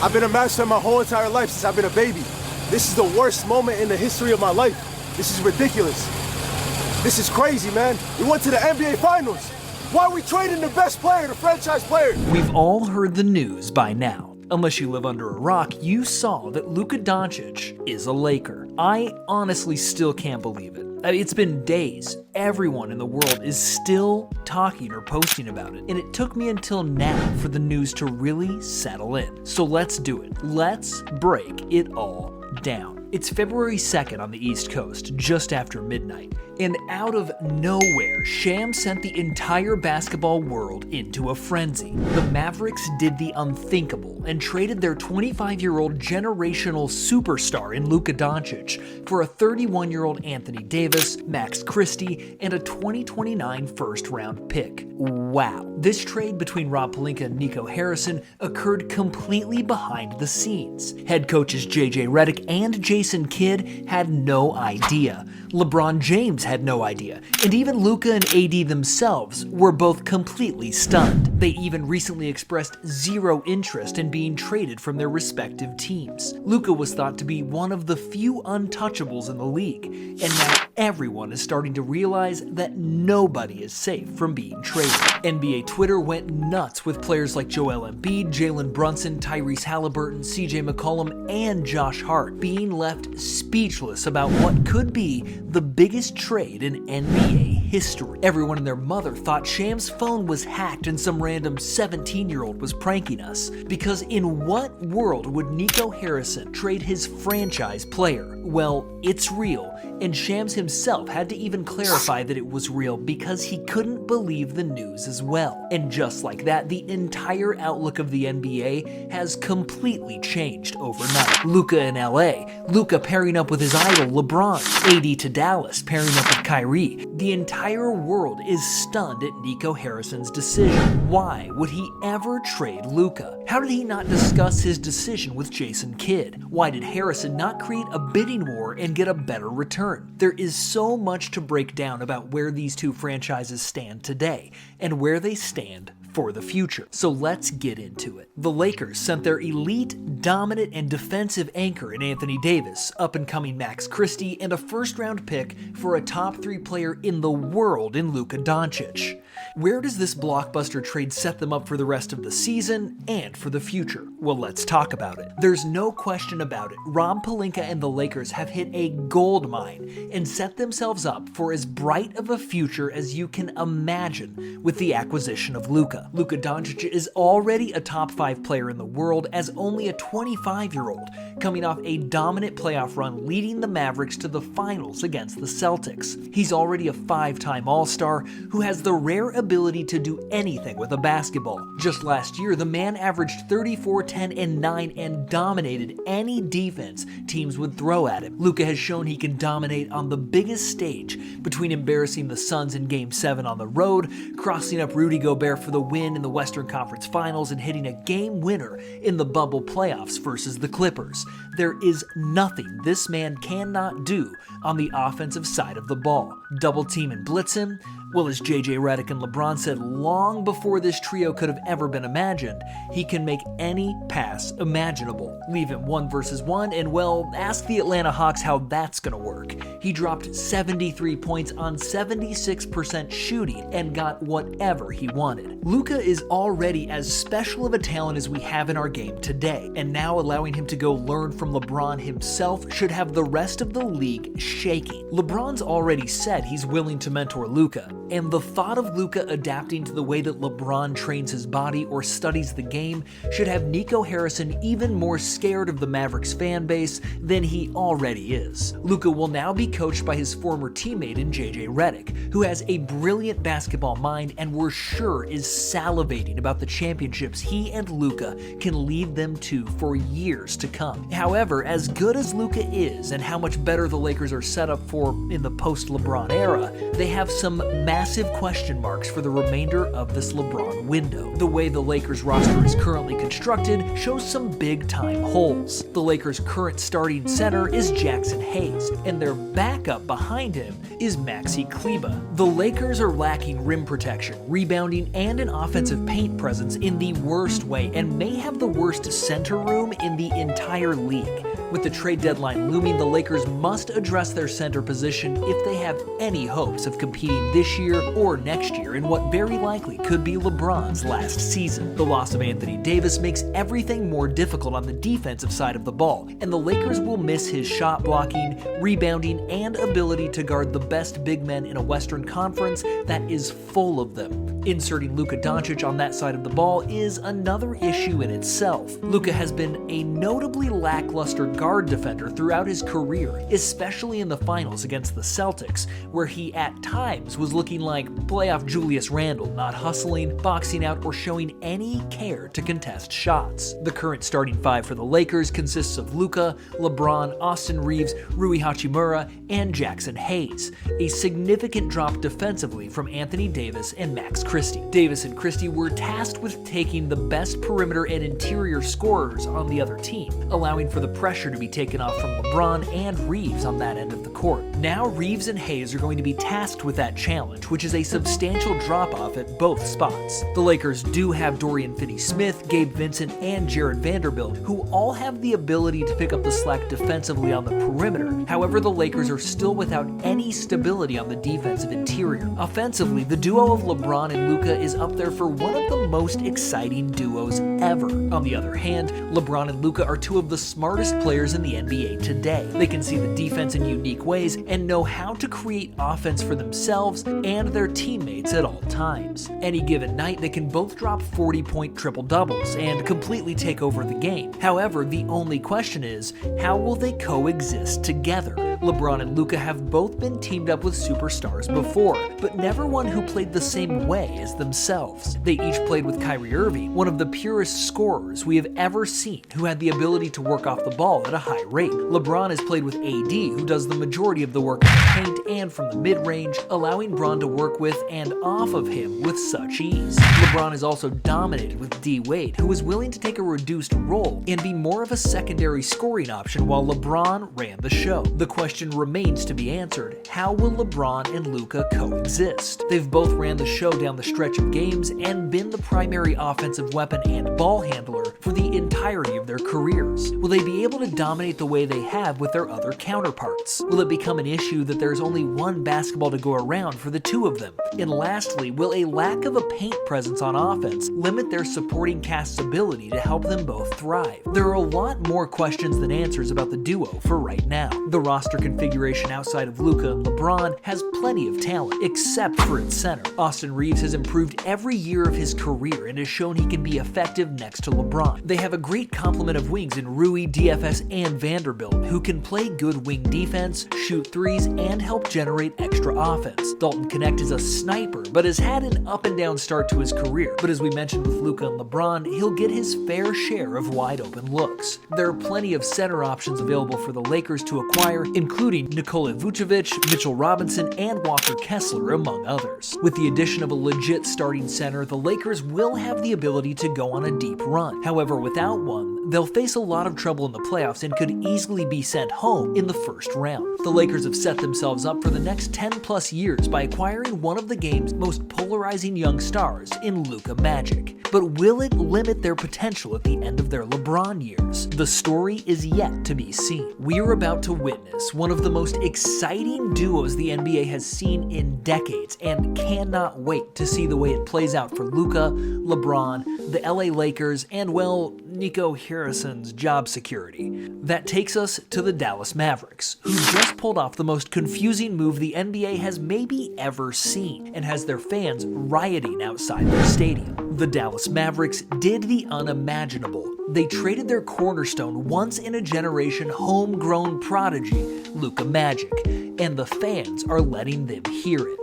I've been a master my whole entire life since I've been a baby. This is the worst moment in the history of my life. This is ridiculous. This is crazy, man. We went to the NBA Finals. Why are we trading the best player, the franchise player? We've all heard the news by now. Unless you live under a rock, you saw that Luka Doncic is a Laker. I honestly still can't believe it. It's been days. Everyone in the world is still talking or posting about it. And it took me until now for the news to really settle in. So let's do it. Let's break it all down. It's February 2nd on the East Coast, just after midnight. And out of nowhere, Shams sent the entire basketball world into a frenzy. The Mavericks did the unthinkable and traded their 25-year-old generational superstar in Luka Doncic for a 31-year-old Anthony Davis, Max Christie, and a 2029 first-round pick. Wow. This trade between Rob Pelinka and Nico Harrison occurred completely behind the scenes. Head coaches J.J. Redick and Jason Kidd had no idea. LeBron James had no idea, and even Luka and AD themselves were both completely stunned. They even recently expressed zero interest in being traded from their respective teams. Luka was thought to be one of the few untouchables in the league, and now everyone is starting to realize that nobody is safe from being traded. NBA Twitter went nuts with players like Joel Embiid, Jalen Brunson, Tyrese Halliburton, CJ McCollum, and Josh Hart being left speechless about what could be the biggest trade in NBA history. Everyone and their mother thought Shams' phone was hacked and some random 17-year-old was pranking us. Because in what world would Nico Harrison trade his franchise player? Well, it's real, and Shams himself had to even clarify that it was real because he couldn't believe the news as well. And just like that, the entire outlook of the NBA has completely changed overnight. Luka in LA, Luka pairing up with his idol LeBron, AD to Dallas pairing up with Kyrie. The entire world is stunned at Nico Harrison's decision. Why would he ever trade Luka? How did he not discuss his decision with Jason Kidd? Why did Harrison not create a bidding war and get a better return? There is so much to break down about where these two franchises stand today and where they stand for the future. So let's get into it. The Lakers sent their elite, dominant, and defensive anchor in Anthony Davis, up-and-coming Max Christie, and a first-round pick for a top 3 player in the world in Luka Doncic. Where does this blockbuster trade set them up for the rest of the season and for the future? Well, let's talk about it. There's no question about it. Rob Pelinka and the Lakers have hit a gold mine and set themselves up for as bright of a future as you can imagine with the acquisition of Luka. Luka Doncic is already a top 5 player in the world as only a 25-year-old, coming off a dominant playoff run leading the Mavericks to the finals against the Celtics. He's already a 5-time All-Star who has the rare ability to do anything with a basketball. Just last year, the man averaged 34, 10, and 9 and dominated any defense teams would throw at him. Luka has shown he can dominate on the biggest stage, between embarrassing the Suns in Game 7 on the road, crossing up Rudy Gobert for the win in the Western Conference Finals, and hitting a game winner in the bubble playoffs versus the Clippers. There is nothing this man cannot do on the offensive side of the ball. Double team and blitz him? Well, as J.J. Redick and LeBron said long before this trio could have ever been imagined, he can make any pass imaginable. Leave him 1 versus 1, and well, ask the Atlanta Hawks how that's gonna work. He dropped 73 points on 76% shooting and got whatever he wanted. Luka is already as special of a talent as we have in our game today, and now allowing him to go learn from LeBron himself should have the rest of the league shaking. LeBron's already said he's willing to mentor Luka, and the thought of Luka adapting to the way that LeBron trains his body or studies the game should have Nico Harrison even more scared of the Mavericks fan base than he already is. Luka will now be coached by his former teammate in J.J. Redick, who has a brilliant basketball mind and we're sure is salivating about the championships he and Luka can lead them to for years to come. However, as good as Luka is and how much better the Lakers are set up for in the post-LeBron LeBron era, they have some massive question marks for the remainder of this LeBron window. The way the Lakers roster is currently constructed shows some big-time holes. The Lakers' current starting center is Jackson Hayes, and their backup behind him is Maxi Kleber. The Lakers are lacking rim protection, rebounding, and an offensive paint presence in the worst way, and may have the worst center room in the entire league. With the trade deadline looming, the Lakers must address their center position if they have any hopes of competing this year or next year in what very likely could be LeBron's last season. The loss of Anthony Davis makes everything more difficult on the defensive side of the ball, and the Lakers will miss his shot blocking, rebounding, and ability to guard the best big men in a Western Conference that is full of them. Inserting Luka Doncic on that side of the ball is another issue in itself. Luka has been a notably lackluster guard defender throughout his career, especially in the finals against the Celtics, where he at times was looking like playoff Julius Randle, not hustling, boxing out, or showing any care to contest shots. The current starting five for the Lakers consists of Luka, LeBron, Austin Reeves, Rui Hachimura, and Jackson Hayes, a significant drop defensively from Anthony Davis and Max Christie. Davis and Christie were tasked with taking the best perimeter and interior scorers on the other team, allowing for the pressure to be taken off from LeBron and Reeves on that end of the court. Now Reeves and Hayes are going to be tasked with that challenge, which is a substantial drop-off at both spots. The Lakers do have Dorian Finney-Smith, Gabe Vincent, and Jared Vanderbilt, who all have the ability to pick up the slack defensively on the perimeter. However, the Lakers are still without any stability on the defensive interior. Offensively, the duo of LeBron and Luka is up there for one of the most exciting duos ever. On the other hand, LeBron and Luka are two of the smartest players in the NBA today. They can see the defense in unique ways and know how to create offense for themselves and their teammates at all times. Any given night, they can both drop 40-point triple-doubles and completely take over the game. However, the only question is, how will they coexist together? LeBron and Luka have both been teamed up with superstars before, but never one who played the same way as themselves. They each played with Kyrie Irving, one of the purest scorers we have ever seen, who had the ability to work off the ball at a high rate. LeBron has played with AD, who does the majority of the work in the paint and from the mid-range, allowing Bron to work with and off of him with such ease. LeBron is also dominated with D. Wade, who is willing to take a reduced role and be more of a secondary scoring option while LeBron ran the show. The question remains to be answered: how will LeBron and Luka coexist? They've both ran the show down the stretch of games and been the primary offensive weapon and ball handler for the entirety of their careers. Will they be able to dominate the way they have with their other counterparts? Will it become an issue that there's only one basketball to go around for the two of them? And lastly, will a lack of a paint presence on offense limit their supporting cast's ability to help them both thrive? There are a lot more questions than answers about the duo for right now. The roster configuration outside of Luka and LeBron has plenty of talent, except for its center. Austin Reeves has improved every year of his career and has shown he can be effective next to LeBron. They have a great complement of wings in Rui, DFS, and Vanderbilt, who can play good wing defense, shoot threes, and help generate extra offense. Dalton Knecht is a sniper, but has had an up-and-down start to his career. But as we mentioned with Luka and LeBron, he'll get his fair share of wide-open looks. There are plenty of center options available for the Lakers to acquire, including Nikola Vucevic, Mitchell Robinson, and Walker Kessler, among others. With the addition of a legit starting center, the Lakers will have the ability to go on a deep run. However, without one, they'll face a lot of trouble in the playoffs and could easily be sent home in the first round. The Lakers have set themselves up for the next 10+ years by acquiring one of the game's most polarizing young stars in Luka Magic. But will it limit their potential at the end of their LeBron years? The story is yet to be seen. We are about to witness one of the most exciting duos the NBA has seen in decades, and cannot wait to see the way it plays out for Luka, LeBron, the LA Lakers, and, well, Nico Harrison's job security. That takes us to the Dallas Mavericks, who just pulled off the most confusing move the NBA has maybe ever seen, and has their fans rioting outside their stadium. The Dallas Mavericks did the unimaginable. They traded their cornerstone, once-in-a-generation homegrown prodigy, Luka Magic, and the fans are letting them hear it.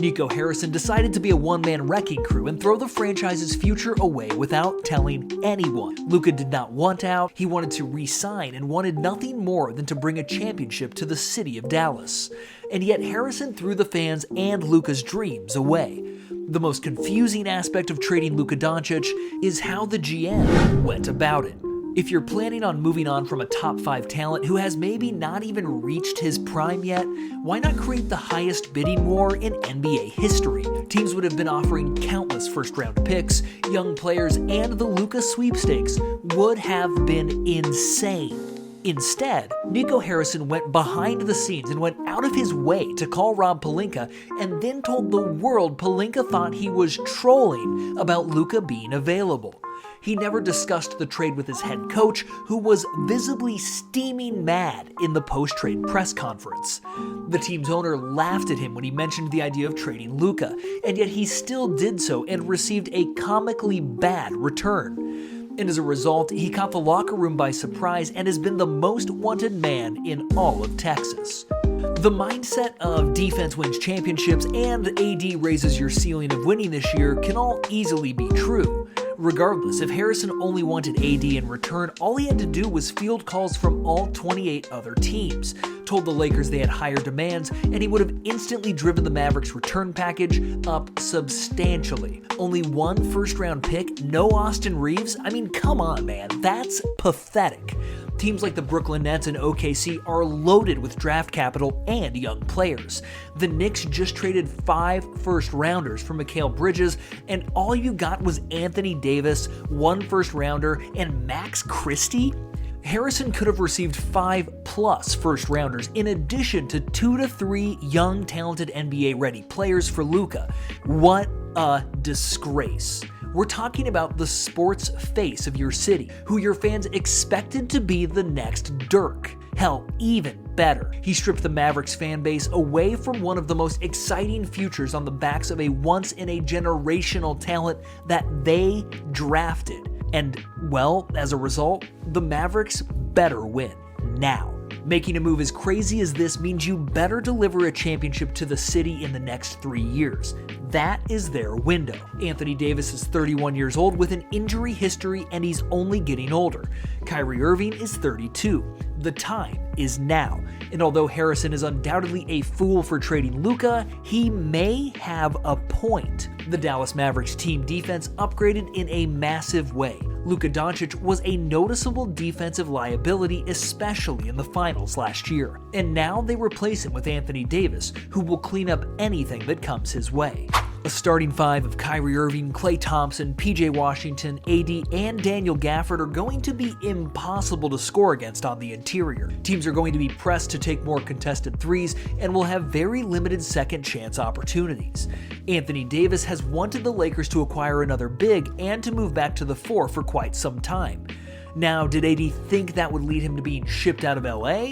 Nico Harrison decided to be a one-man wrecking crew and throw the franchise's future away without telling anyone. Luka did not want out, he wanted to re-sign and wanted nothing more than to bring a championship to the city of Dallas. and yet Harrison threw the fans and Luka's dreams away. The most confusing aspect of trading Luka Doncic is how the GM went about it. If you're planning on moving on from a top 5 talent who has maybe not even reached his prime yet, why not create the highest bidding war in NBA history? Teams would have been offering countless first-round picks, young players, and the Luka sweepstakes would have been insane. Instead, Nico Harrison went behind the scenes and went out of his way to call Rob Pelinka and then told the world Pelinka thought he was trolling about Luka being available. He never discussed the trade with his head coach, who was visibly steaming mad in the post-trade press conference. The team's owner laughed at him when he mentioned the idea of trading Luka, and yet he still did so and received a comically bad return. And as a result, he caught the locker room by surprise and has been the most wanted man in all of Texas. The mindset of defense wins championships and AD raises your ceiling of winning this year can all easily be true. Regardless, if Harrison only wanted AD in return, all he had to do was field calls from all 28 other teams, told the Lakers they had higher demands, and he would have instantly driven the Mavericks' return package up substantially. Only one first-round pick? No Austin Reeves? I mean, come on, man. That's pathetic. Teams like the Brooklyn Nets and OKC are loaded with draft capital and young players. The Knicks just traded 5 first-rounders for Mikal Bridges, and all you got was Anthony Davis, 1 first-rounder, and Max Christie? Harrison could have received 5+ first-rounders in addition to 2 to 3 young, talented NBA-ready players for Luka. What a disgrace. We're talking about the sports face of your city, who your fans expected to be the next Dirk. Hell, even better. He stripped the Mavericks fan base away from one of the most exciting futures on the backs of a once-in-a-generational talent that they drafted. And, well, as a result, the Mavericks better win now. Making a move as crazy as this means you better deliver a championship to the city in the next 3 years. That is their window. Anthony Davis is 31 years old with an injury history, and he's only getting older. Kyrie Irving is 32. The time is now. And although Harrison is undoubtedly a fool for trading Luka, he may have a point. The Dallas Mavericks team defense upgraded in a massive way. Luka Doncic was a noticeable defensive liability, especially in the finals last year. And now they replace him with Anthony Davis, who will clean up anything that comes his way. A starting 5 of Kyrie Irving, Klay Thompson, PJ Washington, AD, and Daniel Gafford are going to be impossible to score against on the interior. Teams are going to be pressed to take more contested threes and will have very limited second chance opportunities. Anthony Davis has wanted the Lakers to acquire another big and to move back to the 4 for quite some time. Now, did AD think that would lead him to being shipped out of LA?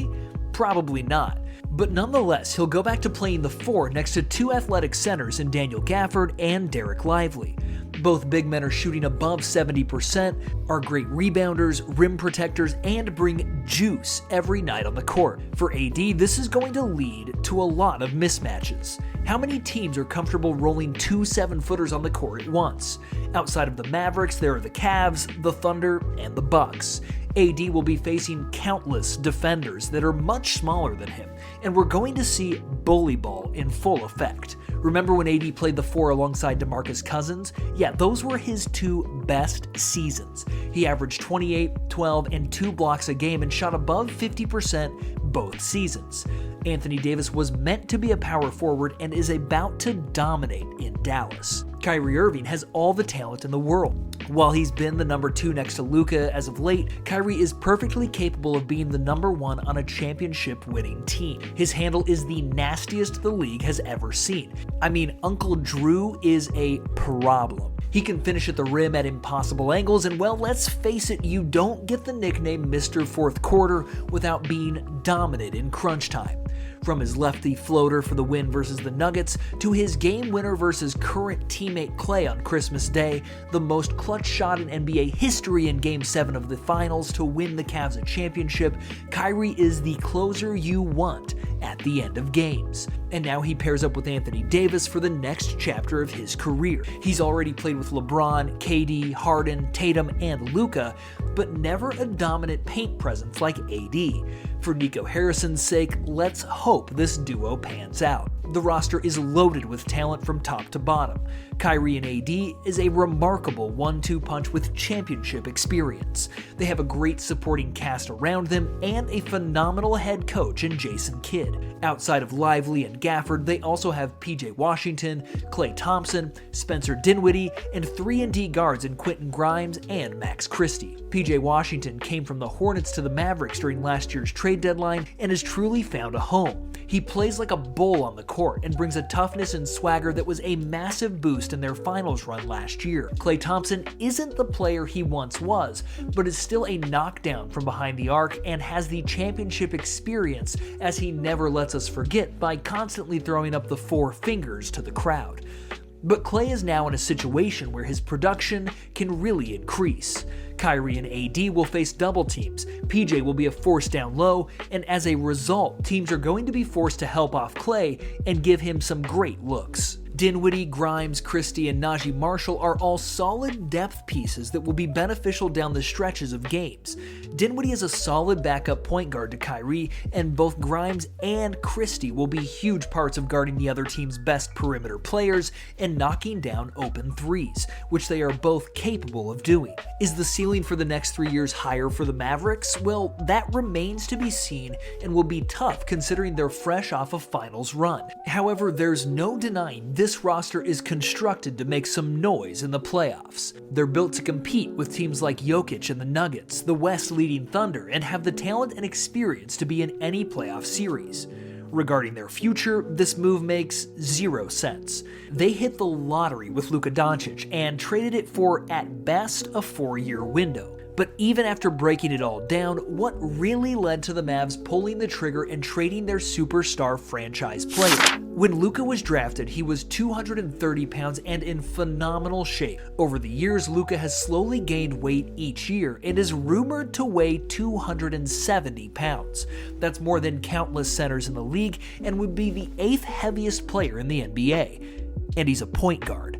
Probably not. But nonetheless, he'll go back to playing the 4 next to 2 athletic centers in Daniel Gafford and Derek Lively. Both big men are shooting above 70%, are great rebounders, rim protectors, and bring juice every night on the court. For AD, this is going to lead to a lot of mismatches. How many teams are comfortable rolling 2 7-footers on the court at once? Outside of the Mavericks, there are the Cavs, the Thunder, and the Bucks. AD will be facing countless defenders that are much smaller than him, and we're going to see bully ball in full effect. Remember when AD played the 4 alongside DeMarcus Cousins? Yeah, those were his 2 best seasons. He averaged 28, 12, and 2 blocks a game and shot above 50% both seasons. Anthony Davis was meant to be a power forward and is about to dominate in Dallas. Kyrie Irving has all the talent in the world. While he's been the number 2 next to Luka as of late, Kyrie is perfectly capable of being the number 1 on a championship-winning team. His handle is the nastiest the league has ever seen. I mean, Uncle Drew is a problem. He can finish at the rim at impossible angles, and well, let's face it, you don't get the nickname Mr. Fourth Quarter without being dominant in crunch time. From his lefty floater for the win versus the Nuggets, to his game winner versus current teammate Klay on Christmas Day, the most clutch shot in NBA history in Game 7 of the Finals to win the Cavs a championship, Kyrie is the closer you want at the end of games. And now he pairs up with Anthony Davis for the next chapter of his career. He's already played with LeBron, KD, Harden, Tatum, and Luka, but never a dominant paint presence like AD. For Nico Harrison's sake, let's hope this duo pans out. The roster is loaded with talent from top to bottom. Kyrie and AD is a remarkable 1-2 punch with championship experience. They have a great supporting cast around them and a phenomenal head coach in Jason Kidd. Outside of Lively and Gafford, they also have PJ Washington, Klay Thompson, Spencer Dinwiddie, and 3-and-D guards in Quentin Grimes and Max Christie. PJ Washington came from the Hornets to the Mavericks during last year's trade deadline and has truly found a home. He plays like a bull on the court and brings a toughness and swagger that was a massive boost in their finals run last year. Klay Thompson isn't the player he once was, but is still a knockdown from behind the arc and has the championship experience, as he never lets us forget by constantly throwing up the four fingers to the crowd. But Klay is now in a situation where his production can really increase. Kyrie and AD will face double teams, PJ will be a force down low, and as a result, teams are going to be forced to help off Klay and give him some great looks. Dinwiddie, Grimes, Christie, and Najee Marshall are all solid depth pieces that will be beneficial down the stretches of games. Dinwiddie is a solid backup point guard to Kyrie, and both Grimes and Christie will be huge parts of guarding the other team's best perimeter players and knocking down open threes, which they are both capable of doing. Is the ceiling for the next 3 years higher for the Mavericks? Well, that remains to be seen and will be tough considering they're fresh off a finals run. However, there's no denying this roster is constructed to make some noise in the playoffs. They're built to compete with teams like Jokic and the Nuggets, the West leading Thunder, and have the talent and experience to be in any playoff series. Regarding their future, this move makes zero sense. They hit the lottery with Luka Doncic and traded it for, at best, a 4-year window. But even after breaking it all down, what really led to the Mavs pulling the trigger and trading their superstar franchise player? When Luka was drafted, he was 230 pounds and in phenomenal shape. Over the years, Luka has slowly gained weight each year and is rumored to weigh 270 pounds. That's more than countless centers in the league and would be the 8th heaviest player in the NBA. And he's a point guard.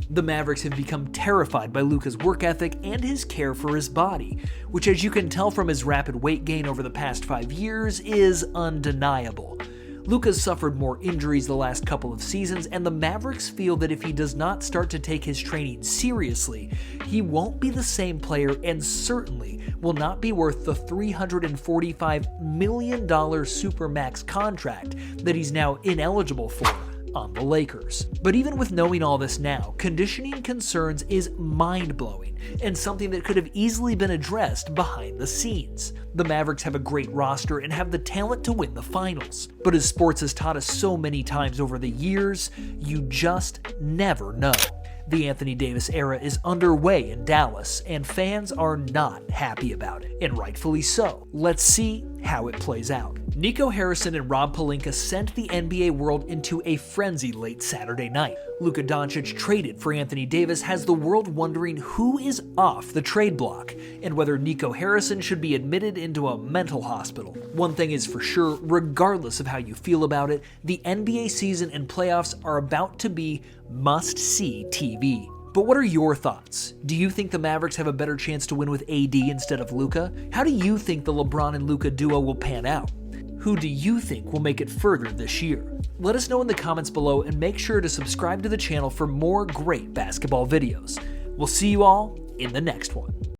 The Mavericks have become terrified by Luka's work ethic and his care for his body, which, as you can tell from his rapid weight gain over the past 5 years, is undeniable. Luka's suffered more injuries the last couple of seasons, and the Mavericks feel that if he does not start to take his training seriously, he won't be the same player and certainly will not be worth the $345 million Supermax contract that he's now ineligible for on the Lakers. But even with knowing all this now, conditioning concerns is mind-blowing and something that could have easily been addressed behind the scenes. The Mavericks have a great roster and have the talent to win the finals. But as sports has taught us so many times over the years, you just never know. The Anthony Davis era is underway in Dallas, and fans are not happy about it, and rightfully so. Let's see how it plays out. Nico Harrison and Rob Pelinka sent the NBA world into a frenzy late Saturday night. Luka Doncic traded for Anthony Davis has the world wondering who is off the trade block, and whether Nico Harrison should be admitted into a mental hospital. One thing is for sure, regardless of how you feel about it, the NBA season and playoffs are about to be must-see TV. But what are your thoughts? Do you think the Mavericks have a better chance to win with AD instead of Luka? How do you think the LeBron and Luka duo will pan out? Who do you think will make it further this year? Let us know in the comments below and make sure to subscribe to the channel for more great basketball videos. We'll see you all in the next one.